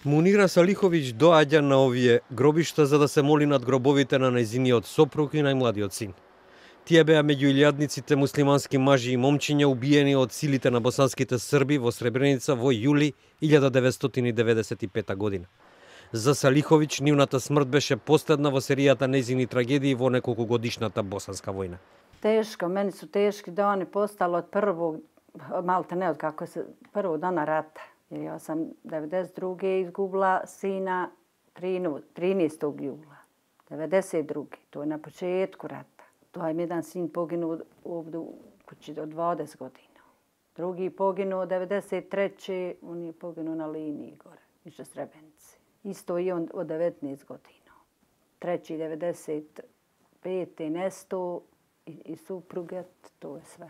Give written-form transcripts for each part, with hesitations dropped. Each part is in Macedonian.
Мунира Салиховиќ доаѓа на овие гробишта за да се моли над гробовите на нејзиниот сопруг и најмладиот син. Тие беа меѓу илјадниците муслимански мажи и момчиња убиени од силите на босанските срби во Сребреница во јули 1995 година. За Салиховиќ нивната смрт беше последна во серијата нејзини трагедии во неколкогодишната босанска војна. Teško, meni su teški dani postali od prvog, malte ne od kako se, prvog dana rata. Jer ja sam 92. izgubila sina 13. jula. 92. To je na početku rata. To je jedan sin poginuo ovdje u kući od 20 godina. Drugi poginuo 93. On je poginuo na liniji gore, više Srebrenice. Isto i on od 19 godina. Treći 95. nesto i supruget, to je sve.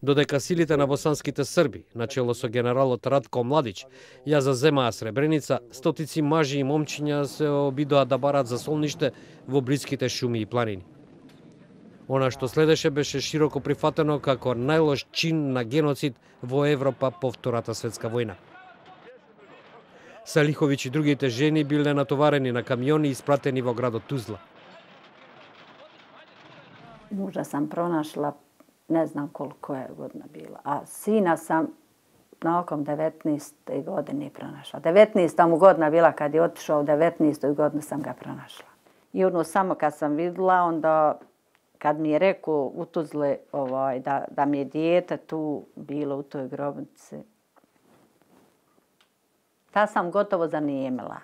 Додека силите на босанските срби, начело со генералот Радко Младич, ја заземаа Сребреница, стотици мажи и момчиња се обидоа да барат за солниште во блиските шуми и планини. Она што следеше беше широко прифатено како најлош чин на геноцид во Европа по Втората светска војна. Салиховиќ и другите жени биле натоварени на камиони и испратени во градот Тузла. Muža sam pronašla, ne znam koliko je godina bila, a sina sam nakon 19. godine pronašla. 19. mu godina bila kad je otišao, u 19. godini sam ga pronašla. I ono samo kad sam vidjela, onda kad mi je rekao u Tuzle da mi je dijete tu bilo u toj grobnici, ta sam gotovo zanijemila.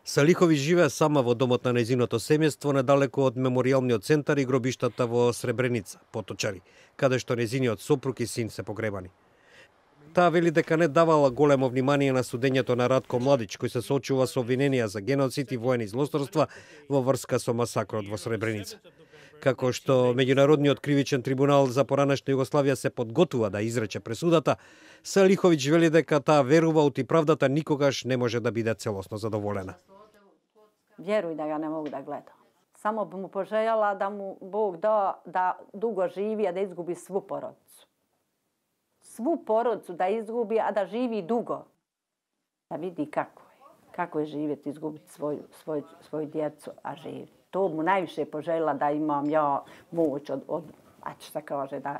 Салиховиќ живее сама во домот на нејзиното семејство недалеку од меморијалниот центар и гробиштата во Сребреница, Поточари, каде што нејзиниот сопруг и син се погребани. Таа вели дека не давала големо внимание на судењето на Радко Младич, кој се соочува со обвиненија за геноцид и воени злосторства во врска со масакрот во Сребреница. Како што Меѓународниот кривичен трибунал за поранешна Југославија се подготвува да изрече пресудата, Салиховиќ вели дека таа верува ути правдата никогаш не може да биде целосно задоволена. Vjeruj da ga ne mogu da gledam. Samo bi mu poželjela da mu Bog da dugo živi, a da izgubi svu porodicu. Svu porodicu da izgubi, a da živi dugo. Da vidi kako je živjeti, izgubiti svoju djecu, a živi. To mu najviše poželjela da imam ja moć a šta kaže, da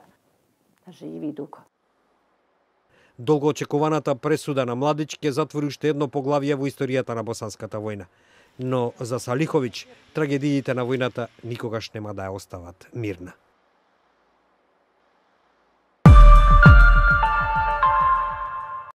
živi dugo. Долго очекуваната пресуда на Младич ќе затвори уште едно поглавје во историјата на босанската војна. Но за Салиховиќ трагедиите на војната никогаш нема да ја остават мирна.